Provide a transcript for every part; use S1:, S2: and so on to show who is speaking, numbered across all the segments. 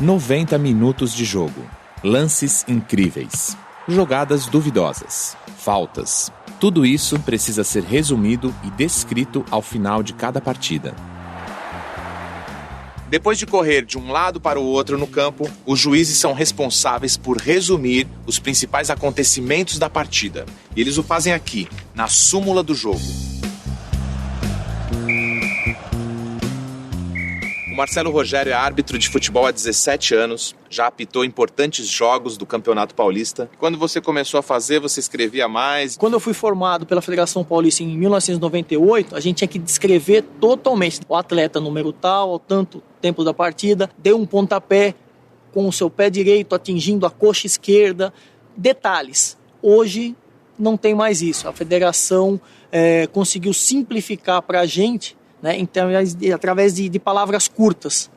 S1: 90 minutos de jogo, lances incríveis, jogadas duvidosas, faltas. Tudo isso precisa ser resumido e descrito ao final de cada partida. Depois de correr de um lado para o outro no campo, os juízes são responsáveis por resumir os principais acontecimentos da partida. E eles o fazem aqui, na súmula do jogo. O Marcelo Rogério é árbitro de futebol há 17 anos, já apitou importantes jogos do Campeonato Paulista. Quando você começou a fazer, você escrevia mais?
S2: Quando eu fui formado pela Federação Paulista em 1998, a gente tinha que descrever totalmente o atleta número tal, ao tanto tempo da partida, deu um pontapé com o seu pé direito atingindo a coxa esquerda, detalhes. Hoje não tem mais isso. A federação conseguiu simplificar para a gente, né, então, através de palavras curtas,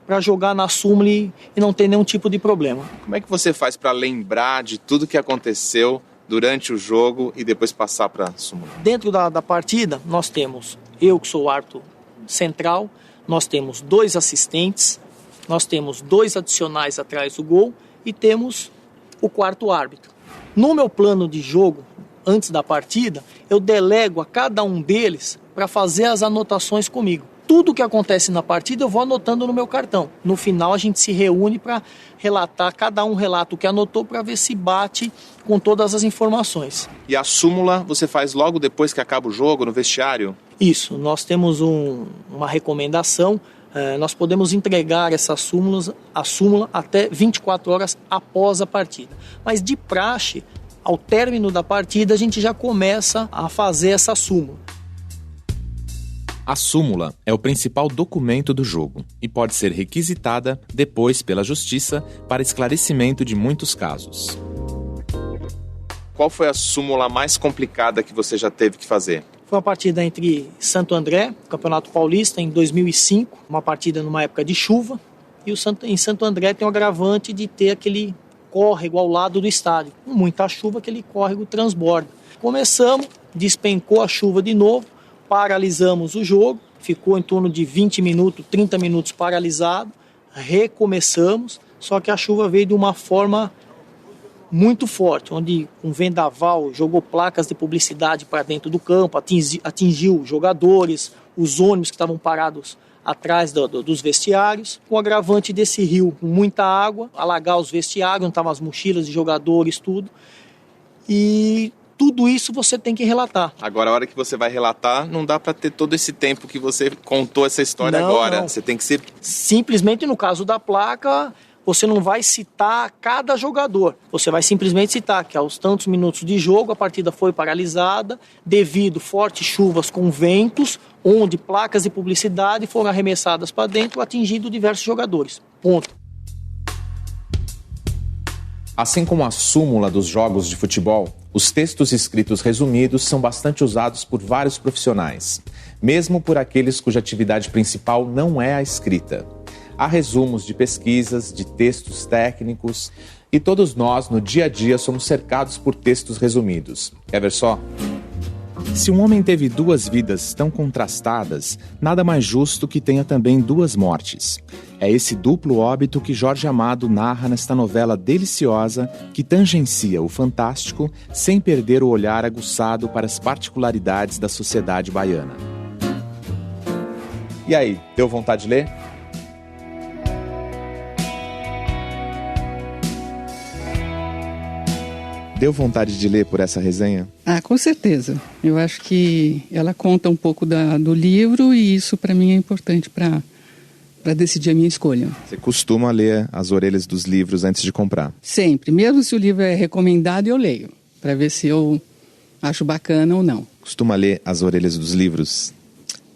S2: para jogar na súmula e não ter nenhum tipo de problema.
S1: Como é que você faz para lembrar de tudo que aconteceu durante o jogo e depois passar para a súmula?
S2: Dentro da partida, nós temos eu, que sou o árbitro central, nós temos 2 assistentes, nós temos 2 adicionais atrás do gol e temos o 4º árbitro. No meu plano de jogo, antes da partida, eu delego a cada um deles para fazer as anotações comigo. Tudo que acontece na partida eu vou anotando no meu cartão. No final a gente se reúne para relatar, cada um relata o que anotou para ver se bate com todas as informações.
S1: E a súmula você faz logo depois que acaba o jogo, no vestiário?
S2: Isso, nós temos uma recomendação, nós podemos entregar a súmula até 24 horas após a partida. Mas de praxe, ao término da partida, a gente já começa a fazer essa súmula.
S1: A súmula é o principal documento do jogo e pode ser requisitada depois pela Justiça para esclarecimento de muitos casos. Qual foi a súmula mais complicada que você já teve que fazer?
S2: Foi uma partida entre Santo André, Campeonato Paulista, em 2005, uma partida numa época de chuva, e em Santo André tem o agravante de ter aquele córrego ao lado do estádio. Com muita chuva, aquele córrego transborda. Começamos, despencou a chuva de novo, paralisamos o jogo, ficou em torno de 20 minutos, 30 minutos paralisado, recomeçamos, só que a chuva veio de uma forma muito forte, onde um vendaval jogou placas de publicidade para dentro do campo, atingiu jogadores, os ônibus que estavam parados atrás dos vestiários, com o agravante desse rio, com muita água, alagar os vestiários, onde estavam as mochilas de jogadores, tudo, e tudo isso você tem que relatar.
S1: Agora, a hora que você vai relatar, não dá para ter todo esse tempo que você contou essa história agora. Não. Você tem que ser...
S2: Simplesmente, no caso da placa, você não vai citar cada jogador. Você vai simplesmente citar que aos tantos minutos de jogo, a partida foi paralisada devido a fortes chuvas com ventos, onde placas de publicidade foram arremessadas para dentro, atingindo diversos jogadores. Ponto.
S1: Assim como a súmula dos jogos de futebol, os textos escritos resumidos são bastante usados por vários profissionais, mesmo por aqueles cuja atividade principal não é a escrita. Há resumos de pesquisas, de textos técnicos, e todos nós, no dia a dia, somos cercados por textos resumidos. Quer ver só? Se um homem teve 2 vidas tão contrastadas, nada mais justo que tenha também 2 mortes. É esse duplo óbito que Jorge Amado narra nesta novela deliciosa que tangencia o fantástico sem perder o olhar aguçado para as particularidades da sociedade baiana. E aí, deu vontade de ler? Deu vontade de ler por essa resenha?
S3: Ah, com certeza. Eu acho que ela conta um pouco do livro e isso para mim é importante para decidir a minha escolha.
S1: Você costuma ler as orelhas dos livros antes de comprar?
S3: Sempre. Mesmo se o livro é recomendado, eu leio, para ver se eu acho bacana ou não.
S1: Costuma ler as orelhas dos livros?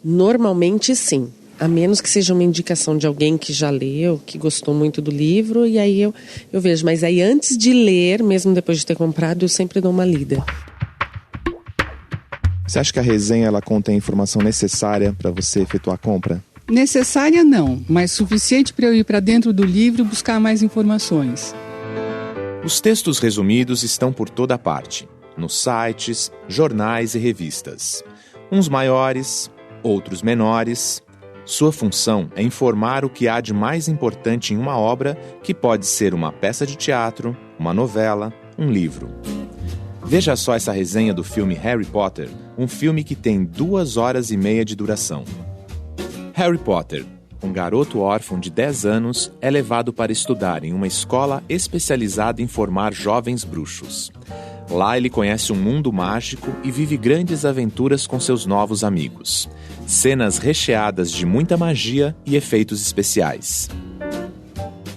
S4: Normalmente sim. A menos que seja uma indicação de alguém que já leu, que gostou muito do livro, e aí eu vejo. Mas aí antes de ler, mesmo depois de ter comprado, eu sempre dou uma lida.
S1: Você acha que a resenha ela contém a informação necessária para você efetuar a compra?
S3: Necessária não, mas suficiente para eu ir para dentro do livro e buscar mais informações.
S1: Os textos resumidos estão por toda parte, nos sites, jornais e revistas. Uns maiores, outros menores. Sua função é informar o que há de mais importante em uma obra, que pode ser uma peça de teatro, uma novela, um livro. Veja só essa resenha do filme Harry Potter, um filme que tem 2 horas e meia de duração. Harry Potter, um garoto órfão de 10 anos, é levado para estudar em uma escola especializada em formar jovens bruxos. Lá ele conhece um mundo mágico e vive grandes aventuras com seus novos amigos. Cenas recheadas de muita magia e efeitos especiais.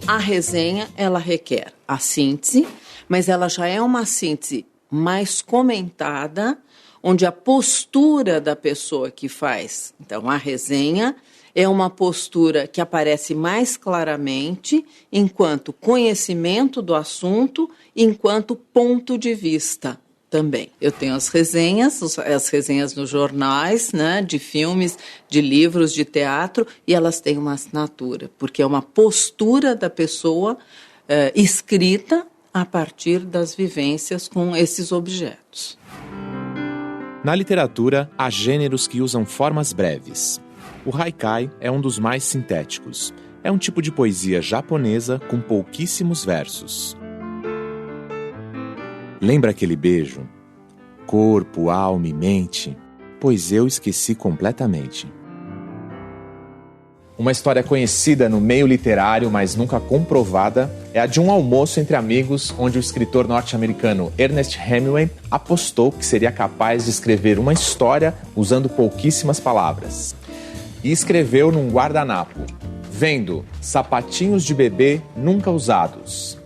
S5: A resenha, ela requer a síntese, mas ela já é uma síntese mais comentada, onde a postura da pessoa que faz. Então, a resenha é uma postura que aparece mais claramente enquanto conhecimento do assunto, enquanto ponto de vista também. Eu tenho as resenhas nos jornais, né, de filmes, de livros, de teatro, e elas têm uma assinatura, porque é uma postura da pessoa escrita a partir das vivências com esses objetos.
S1: Na literatura, há gêneros que usam formas breves. O haikai é um dos mais sintéticos. É um tipo de poesia japonesa com pouquíssimos versos. Lembra aquele beijo? Corpo, alma e mente? Pois eu esqueci completamente. Uma história conhecida no meio literário, mas nunca comprovada, é a de um almoço entre amigos, onde o escritor norte-americano Ernest Hemingway apostou que seria capaz de escrever uma história usando pouquíssimas palavras. E escreveu num guardanapo, vendo sapatinhos de bebê nunca usados.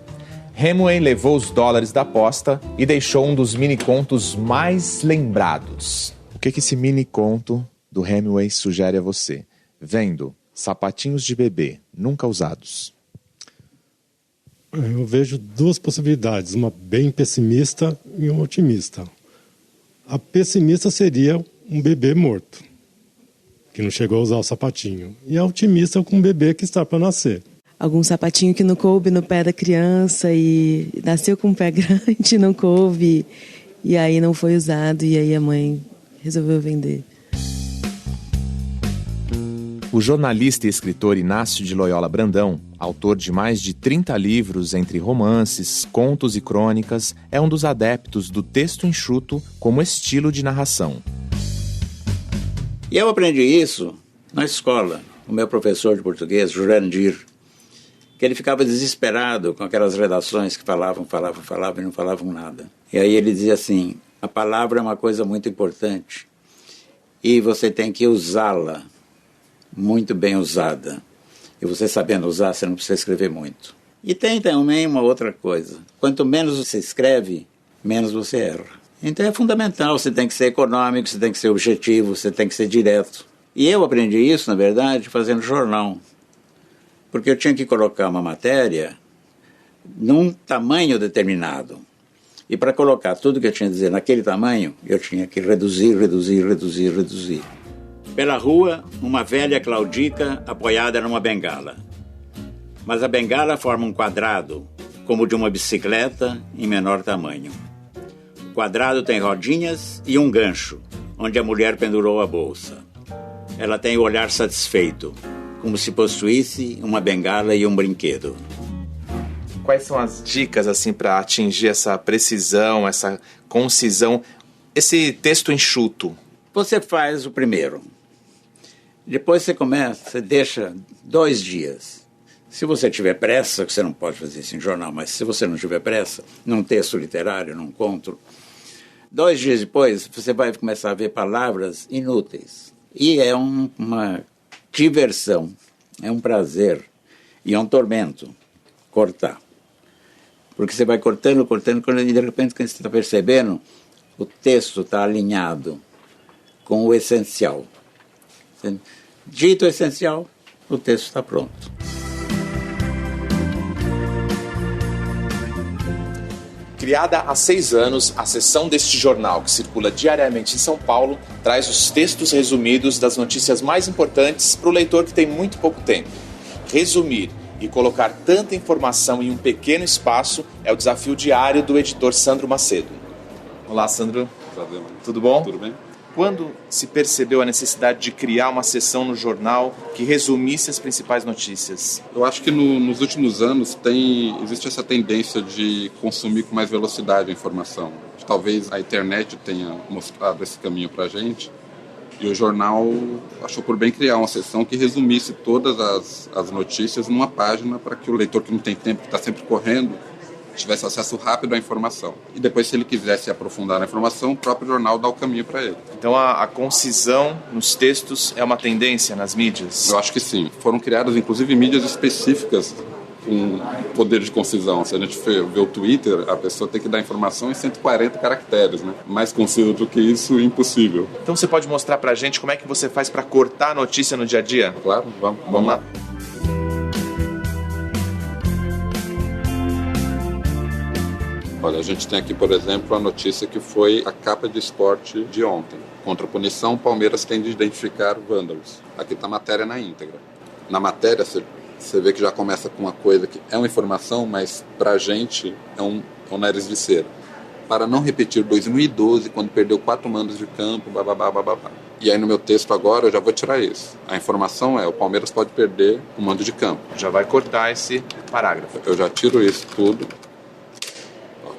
S1: Hemingway levou os dólares da aposta e deixou um dos mini-contos mais lembrados. O que esse mini-conto do Hemingway sugere a você? Vendo sapatinhos de bebê nunca usados.
S6: Eu vejo 2 possibilidades, uma bem pessimista e uma otimista. A pessimista seria um bebê morto, que não chegou a usar o sapatinho. E a otimista é com um bebê que está para nascer.
S7: Algum sapatinho que não coube no pé da criança e nasceu com um pé grande, não coube, e aí não foi usado, e aí a mãe resolveu vender.
S1: O jornalista e escritor Inácio de Loyola Brandão, autor de mais de 30 livros entre romances, contos e crônicas, é um dos adeptos do texto enxuto como estilo de narração.
S8: E eu aprendi isso na escola, o meu professor de português, Jurandir, que ele ficava desesperado com aquelas redações que falavam e não falavam nada. E aí ele dizia assim, a palavra é uma coisa muito importante e você tem que usá-la muito bem usada. E você sabendo usar, você não precisa escrever muito. E tem também uma outra coisa. Quanto menos você escreve, menos você erra. Então é fundamental, você tem que ser econômico, você tem que ser objetivo, você tem que ser direto. E eu aprendi isso, na verdade, fazendo jornal. Porque eu tinha que colocar uma matéria num tamanho determinado. E para colocar tudo que eu tinha a dizer naquele tamanho, eu tinha que reduzir. Pela rua, uma velha claudica apoiada numa bengala. Mas a bengala forma um quadrado, como o de uma bicicleta em menor tamanho. O quadrado tem rodinhas e um gancho, onde a mulher pendurou a bolsa. Ela tem o olhar satisfeito, como se possuísse uma bengala e um brinquedo.
S1: Quais são as dicas assim para atingir essa precisão, essa concisão, esse texto enxuto?
S8: Você faz o primeiro. Depois você começa, você deixa 2 dias. Se você tiver pressa, que você não pode fazer isso em jornal, mas se você não tiver pressa, num texto literário, num conto, 2 dias depois você vai começar a ver palavras inúteis. E é uma diversão, é um prazer e é um tormento cortar. Porque você vai cortando, e de repente, quando você está percebendo, o texto está alinhado com o essencial. Dito o essencial, o texto está pronto.
S1: Criada há 6 anos, a seção deste jornal, que circula diariamente em São Paulo, traz os textos resumidos das notícias mais importantes para o leitor que tem muito pouco tempo. Resumir e colocar tanta informação em um pequeno espaço é o desafio diário do editor Sandro Macedo. Olá, Sandro.
S9: Prazer.
S1: Tudo bom?
S9: Tudo bem.
S1: Quando se percebeu a necessidade de criar uma seção no jornal que resumisse as principais notícias?
S9: Eu acho que nos últimos anos existe essa tendência de consumir com mais velocidade a informação. Talvez a internet tenha mostrado esse caminho para a gente, e o jornal achou por bem criar uma seção que resumisse todas as notícias numa página, para que o leitor que não tem tempo, que está sempre correndo, tivesse acesso rápido à informação. E depois, se ele quisesse aprofundar na informação, o próprio jornal dá o caminho para ele.
S1: Então a concisão nos textos é uma tendência nas mídias?
S9: Eu acho que sim. Foram criadas, inclusive, mídias específicas com poder de concisão. Se a gente vê o Twitter, a pessoa tem que dar informação em 140 caracteres, né? Mais conciso do que isso, impossível.
S1: Então você pode mostrar pra gente como é que você faz para cortar a notícia no dia a dia?
S9: Claro, vamos lá. Olha, a gente tem aqui, por exemplo, a notícia que foi a capa de esporte de ontem. Contra a punição, Palmeiras tem de identificar vândalos. Aqui está a matéria na íntegra. Na matéria, você vê que já começa com uma coisa que é uma informação, mas para a gente é um nariz de cera. Para não repetir 2012, quando perdeu 4 mandos de campo, bababá. E aí no meu texto agora eu já vou tirar isso. A informação é: o Palmeiras pode perder um mando de campo.
S1: Já vai cortar esse parágrafo.
S9: Eu já tiro isso tudo.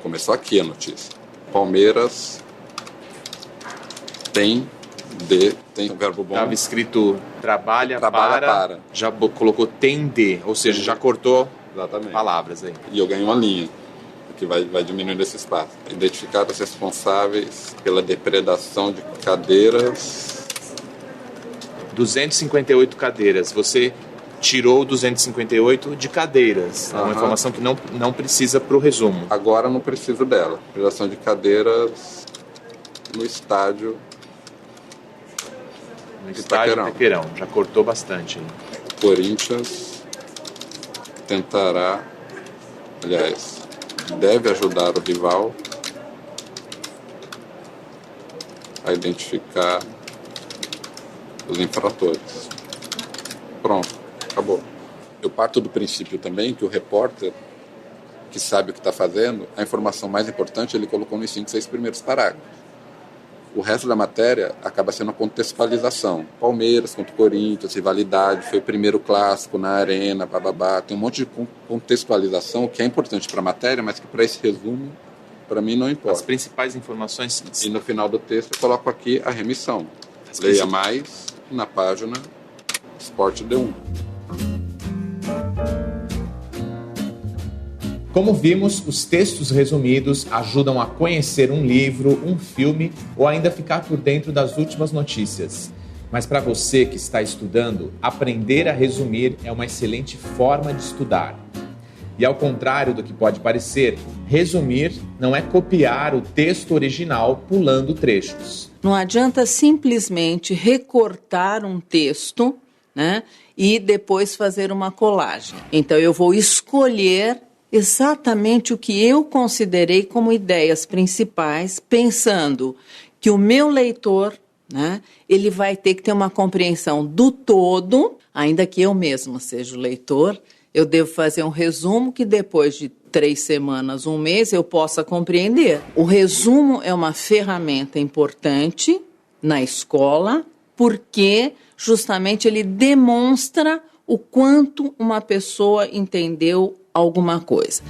S9: Começou aqui a notícia. Palmeiras tem um verbo bom.
S1: Estava escrito trabalha para. Já colocou tem de, ou seja, já cortou.
S9: Exatamente.
S1: Palavras aí.
S9: E eu ganho uma linha, que vai diminuindo esse espaço. Identificar os responsáveis pela depredação de cadeiras.
S1: 258 cadeiras. Você tirou 258 de cadeiras. É uma informação que não precisa para o resumo.
S9: Agora não preciso dela. Depredação de cadeiras no estádio.
S1: No estádio Itaquerão. Já cortou bastante.
S9: Corinthians tentará, deve ajudar o rival a identificar os infratores. Pronto. Acabou. Eu parto do princípio também que o repórter, que sabe o que está fazendo, a informação mais importante ele colocou nos 5, 6 primeiros parágrafos. O resto da matéria acaba sendo a contextualização. Palmeiras contra o Corinthians, rivalidade, foi o primeiro clássico na arena, bababá. Tem um monte de contextualização que é importante para a matéria, mas que para esse resumo, para mim, não importa.
S1: As principais informações.
S9: E no final do texto eu coloco aqui a remissão. Leia mais na página Esporte D1.
S1: Como vimos, os textos resumidos ajudam a conhecer um livro, um filme ou ainda ficar por dentro das últimas notícias. Mas para você que está estudando, aprender a resumir é uma excelente forma de estudar. E ao contrário do que pode parecer, resumir não é copiar o texto original pulando trechos.
S5: Não adianta simplesmente recortar um texto, né, e depois fazer uma colagem. Então eu vou escolher exatamente o que eu considerei como ideias principais, pensando que o meu leitor, né, ele vai ter que ter uma compreensão do todo, ainda que eu mesma seja o leitor, eu devo fazer um resumo que depois de 3 semanas, 1 mês, eu possa compreender. O resumo é uma ferramenta importante na escola, porque justamente ele demonstra o quanto uma pessoa entendeu alguma coisa.